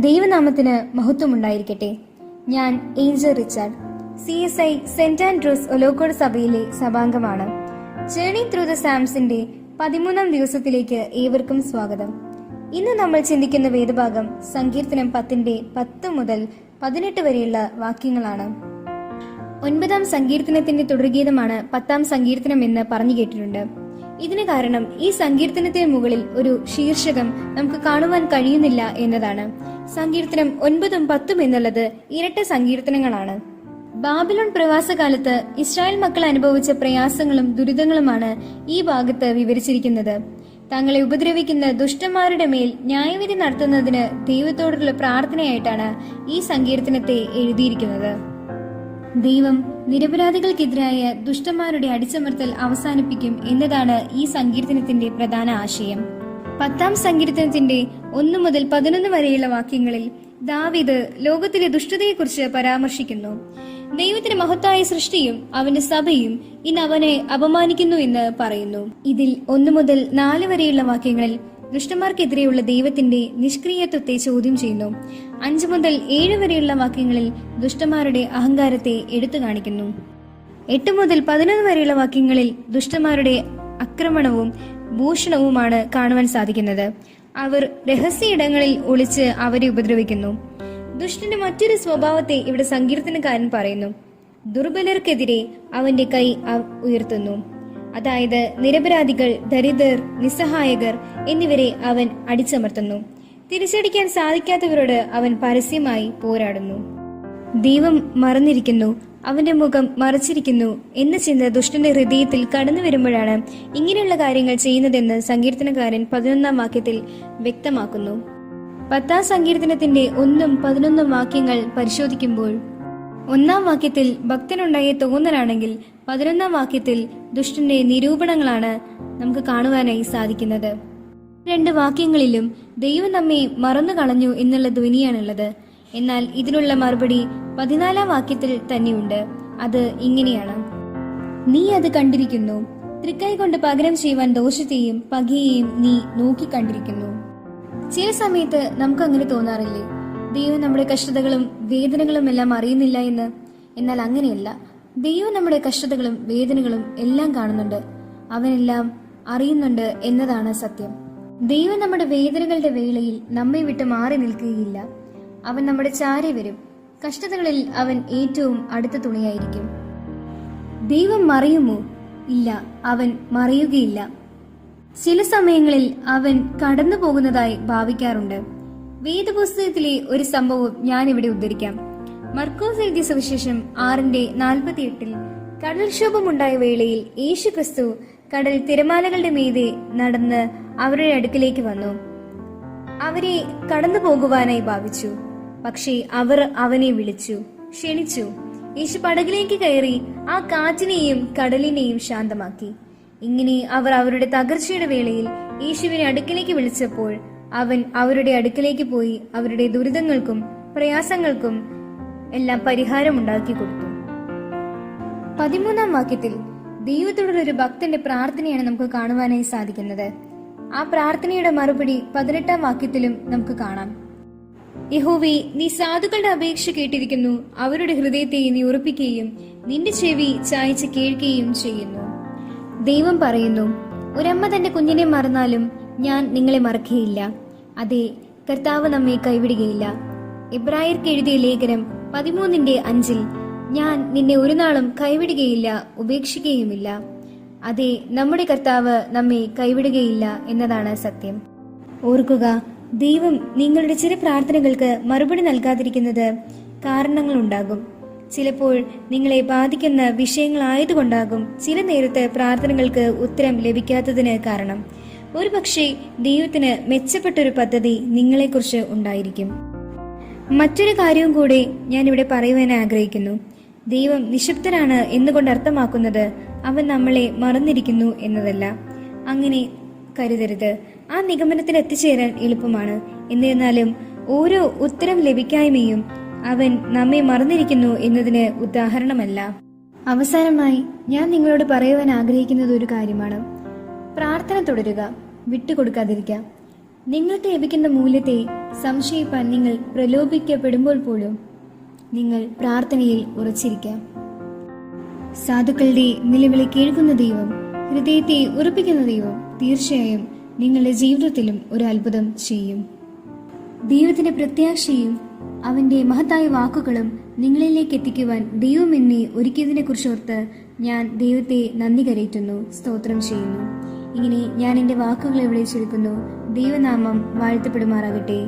ദൈവനാമത്തിന് മഹത്വമുണ്ടായിരിക്കട്ടെ. ഞാൻ Angel Richard, CSI Saint Andrews Olokkode സഭയിലെ സഭാംഗമാണ്. ജേർണി ത്രൂ ദ സാംസിന്റെ 13ാം ദിവസത്തിലേക്ക് ഏവർക്കും സ്വാഗതം. ഇന്ന് നമ്മൾ ചിന്തിക്കുന്ന വേദഭാഗം സങ്കീർത്തനം 10ന്റെ 10 മുതൽ 18 വരെയുള്ള വാക്യങ്ങളാണ്. 9ാം സങ്കീർത്തനത്തിന്റെ തുടർഗീതമാണ് 10ാം സങ്കീർത്തനം എന്ന് പറഞ്ഞു കേട്ടിട്ടുണ്ട്. ഇതിന് കാരണം ഈ സങ്കീർത്തനത്തിന് മുകളിൽ ഒരു ശീർഷകം നമുക്ക് കാണുവാൻ കഴിയുന്നില്ല എന്നതാണ്. സങ്കീർത്തനം 9ഉം 10ഉം എന്നുള്ളത് ഇരട്ട സങ്കീർത്തനങ്ങളാണ്. ബാബിലോൺ പ്രവാസകാലത്ത് ഇസ്രായേൽ മക്കൾ അനുഭവിച്ച പ്രയാസങ്ങളും ദുരിതങ്ങളുമാണ് ഈ ഭാഗത്ത് വിവരിച്ചിരിക്കുന്നത്. തങ്ങളെ ഉപദ്രവിക്കുന്ന ദുഷ്ടന്മാരുടെ മേൽ ന്യായവിധി നടത്തുന്നതിന് ദൈവത്തോടുള്ള പ്രാർത്ഥനയായിട്ടാണ് ഈ സങ്കീർത്തനത്തെ എഴുതിയിരിക്കുന്നത്. ദൈവം നിരപരാധികൾക്കെതിരായ ദുഷ്ടന്മാരുടെ അടിച്ചമർത്തൽ അവസാനിപ്പിക്കും എന്നതാണ് ഈ സങ്കീർത്തനത്തിന്റെ പ്രധാന ആശയം. 10ാം സങ്കീർത്തനത്തിന്റെ 1 മുതൽ 11 വരെയുള്ള വാക്യങ്ങളിൽ ദാവീദ് ലോകത്തിലെ ദുഷ്ടതയെക്കുറിച്ച് പരാമർശിക്കുന്നു. ദൈവത്തിന്റെ മഹത്തായ സൃഷ്ടിയും അവന്റെ സഭയും ഇന്ന് അവനെ അപമാനിക്കുന്നു എന്ന് പറയുന്നു. ഇതിൽ 1 മുതൽ 4 വരെയുള്ള വാക്യങ്ങളിൽ ദുഷ്ടന്മാർക്കെതിരെയുള്ള ദൈവത്തിന്റെ നിഷ്ക്രിയത്വത്തെ ചോദ്യം ചെയ്യുന്നു. 5 മുതൽ 7 വരെയുള്ള വാക്യങ്ങളിൽ ദുഷ്ടന്മാരുടെ അഹങ്കാരത്തെ എടുത്തു കാണിക്കുന്നു. 8 മുതൽ 11 വരെയുള്ള വാക്യങ്ങളിൽ ദുഷ്ടന്മാരുടെ ആക്രമണവും ഭൂഷണവുമാണ് കാണുവാൻ സാധിക്കുന്നത്. അവർ രഹസ്യ ഇടങ്ങളിൽ ഒളിച്ച് അവരെ ഉപദ്രവിക്കുന്നു. ദുഷ്ടന്റെ മറ്റൊരു സ്വഭാവത്തെ ഇവിടെ സങ്കീർത്തനക്കാരൻ പറയുന്നു. ദുർബലർക്കെതിരെ അവന്റെ കൈ ഉയർത്തുന്നു. അതായത് നിരപരാധികൾ, ദരിദ്രർ, നിസ്സഹായകർ എന്നിവരെ അവൻ അടിച്ചമർത്തുന്നു. തിരിച്ചടിക്കാൻ സാധിക്കാത്തവരോട് അവൻ പരസ്യമായി പോരാടുന്നു. ദൈവം മറന്നിരിക്കുന്നു, അവന്റെ മുഖം മറച്ചിരിക്കുന്നു എന്ന ചിന്ത ദുഷ്ടന്റെ ഹൃദയത്തിൽ കടന്നു വരുമ്പോഴാണ് ഇങ്ങനെയുള്ള കാര്യങ്ങൾ ചെയ്യുന്നതെന്ന് സങ്കീർത്തനക്കാരൻ 11ാം വാക്യത്തിൽ വ്യക്തമാക്കുന്നു. 10ാം സങ്കീർത്തനത്തിന്റെ 1ഉം 11ഉം വാക്യങ്ങൾ പരിശോധിക്കുമ്പോൾ 1ാം വാക്യത്തിൽ ഭക്തനുണ്ടായ തോന്നലാണെങ്കിൽ 11ാം വാക്യത്തിൽ ദുഷ്ടന്റെ നിരൂപണങ്ങളാണ് നമുക്ക് കാണുവാനായി സാധിക്കുന്നത്. 2 വാക്യങ്ങളിലും ദൈവം നമ്മെ മറന്നു കളഞ്ഞു എന്നുള്ള ധ്വനിയാണുള്ളത്. എന്നാൽ ഇതിനുള്ള മറുപടി 14ാം വാക്യത്തിൽ തന്നെയുണ്ട്. അത് ഇങ്ങനെയാണ്: നീ അത് കണ്ടിരിക്കുന്നു, തൃക്കൈ കൊണ്ട് പകരം ചെയ്യുവാൻ ദോഷത്തെയും പകയെയും നീ നോക്കിക്കണ്ടിരിക്കുന്നു. ചില സമയത്ത് നമുക്ക് അങ്ങനെ തോന്നാറില്ലേ, ദൈവം നമ്മുടെ കഷ്ടതകളും വേദനകളും എല്ലാം അറിയുന്നില്ല എന്ന്? എന്നാൽ അങ്ങനെയല്ല. ദൈവം നമ്മുടെ കഷ്ടതകളും വേദനകളും എല്ലാം കാണുന്നുണ്ട്, അവനെല്ലാം അറിയുന്നുണ്ട് എന്നതാണ് സത്യം. ദൈവം നമ്മുടെ വേദനകളുടെ വേളയിൽ നമ്മെ വിട്ട് മാറി നിൽക്കുകയില്ല. അവൻ നമ്മുടെ ചാരെ വരും. കഷ്ടതകളിൽ അവൻ ഏറ്റവും അടുത്ത തുണയായിരിക്കും. ദൈവം മറയുമോ? ഇല്ല, അവൻ മറയുകയില്ല. ചില സമയങ്ങളിൽ അവൻ കടന്നു പോകുന്നതായി ഭാവിക്കാറുണ്ട്. വേദപുസ്തകത്തിലെ ഒരു സംഭവം ഞാൻ ഇവിടെ ഉദ്ധരിക്കാം. മർക്കോസ് എഴുതിയ സുവിശേഷം 6:48 കടൽക്ഷോഭമുണ്ടായ വേളയിൽ യേശു ക്രിസ്തു കടൽ തിരമാലകളുടെ മീതെ നടന്ന് അവരുടെ അടുക്കിലേക്ക് വന്നു. അവരെ കടന്നു പോകുവാനായി ഭാവിച്ചു. പക്ഷേ അവർ അവനെ വിളിച്ചു, ക്ഷണിച്ചു. യേശു പടകിലേക്ക് കയറി ആ കാറ്റിനെയും കടലിനെയും ശാന്തമാക്കി. ഇങ്ങനെ അവർ അവരുടെ തകർച്ചയുടെ വേളയിൽ യേശുവിനെ അടുക്കിലേക്ക് വിളിച്ചപ്പോൾ അവൻ അവരുടെ അടുക്കിലേക്ക് പോയി അവരുടെ ദുരിതങ്ങൾക്കും പ്രയാസങ്ങൾക്കും എല്ലാം പരിഹാരമുണ്ടാക്കി കൊടുത്തു. 13ാം വാക്യത്തിൽ ദൈവത്തോടുള്ള ഒരു ഭക്തന്റെ പ്രാർത്ഥനയാണ് നമുക്ക് കാണുവാനായി സാധിക്കുന്നത്. ആ പ്രാർത്ഥനയുടെ മറുപടി 18ാം വാക്യത്തിലും നമുക്ക് കാണാം. യഹോവേ, നീ സാധുക്കളുടെ അപേക്ഷ കേട്ടിരിക്കുന്നു, അവരുടെ ഹൃദയത്തെ നീ ഉറപ്പിക്കുകയും നിന്റെ ചെവി ചായച്ച് കേൾക്കുകയും ചെയ്യുന്നു. ദൈവം പറയുന്നു, ഒരമ്മ തന്റെ കുഞ്ഞിനെ മറന്നാലും ഞാൻ നിങ്ങളെ മറക്കുകയില്ല. അതെ, കർത്താവ് നമ്മെ കൈവിടുകയില്ല. എബ്രായർക്ക് എഴുതിയ ലേഖനം 13:5 ഞാൻ നിന്നെ ഒരു നാളും കൈവിടുകയില്ല, ഉപേക്ഷിക്കുകയുമില്ല. അതെ, നമ്മുടെ കർത്താവ് നമ്മെ കൈവിടുകയില്ല എന്നതാണ് സത്യം. ഓർക്കുക, ദൈവം നിങ്ങളുടെ ചില പ്രാർത്ഥനകൾക്ക് മറുപടി നൽകാതിരിക്കുന്നത് കാരണങ്ങളുണ്ടാകും. ചിലപ്പോൾ നിങ്ങളെ ബാധിക്കുന്ന വിഷയങ്ങളായതുകൊണ്ടാകും ചില നേരത്തെ പ്രാർത്ഥനകൾക്ക് ഉത്തരം ലഭിക്കാത്തതിന് കാരണം. ഒരുപക്ഷെ ദൈവത്തിന് മെച്ചപ്പെട്ടൊരു പദ്ധതി നിങ്ങളെക്കുറിച്ച് ഉണ്ടായിരിക്കും. മറ്റൊരു കാര്യവും കൂടെ ഞാൻ ഇവിടെ പറയുവാൻ ആഗ്രഹിക്കുന്നു. ദൈവം നിശബ്ദനാണ് എന്നുകൊണ്ട് അർത്ഥമാക്കുന്നത് അവൻ നമ്മളെ മറന്നിരിക്കുന്നു എന്നതല്ല. അങ്ങനെ കരുതരുത്. ആ നിഗമനത്തിൽ എത്തിച്ചേരാൻ എളുപ്പമാണ്. എന്നിരുന്നാലും ഓരോ ഉത്തരം ലഭിക്കായ്മയും അവൻ നമ്മെ മറന്നിരിക്കുന്നു എന്നതിന് ഉദാഹരണമല്ല. അവസാനമായി ഞാൻ നിങ്ങളോട് പറയുവാൻ ആഗ്രഹിക്കുന്നത് ഒരു കാര്യമാണ്: പ്രാർത്ഥന തുടരുക, വിട്ടുകൊടുക്കാതിരിക്കുക. നിങ്ങൾക്ക് ലഭിക്കുന്ന മൂല്യത്തെ സംശയിപ്പാൻ നിങ്ങൾ പ്രലോഭിക്കപ്പെടുമ്പോൾ പോലും നിങ്ങൾ പ്രാർത്ഥനയിൽ ഉറച്ചിരിക്കാം. സാധുക്കളുടെ നിലവിളി കേൾക്കുന്ന ദൈവം, ഹൃദയത്തെ ഉറപ്പിക്കുന്ന ദൈവം തീർച്ചയായും നിങ്ങളുടെ ജീവിതത്തിലും ഒരു അത്ഭുതം ചെയ്യും. ദൈവത്തിന്റെ പ്രത്യാശയും അവന്റെ മഹത്തായ വാക്കുകളും നിങ്ങളിലേക്ക് എത്തിക്കുവാൻ ദൈവം എന്നെ ഒരുക്കിയതിനെ കുറിച്ചോർത്ത് ഞാൻ ദൈവത്തെ നന്ദി കരയറ്റുന്നു, സ്തോത്രം ചെയ്യുന്നു. ഇങ്ങനെ ഞാൻ എൻ്റെ വാക്കുകളെ ഇവിടെ ചുരുക്കുന്നു. ദൈവനാമം വാഴ്ത്തപ്പെടുമാറാകട്ടെ.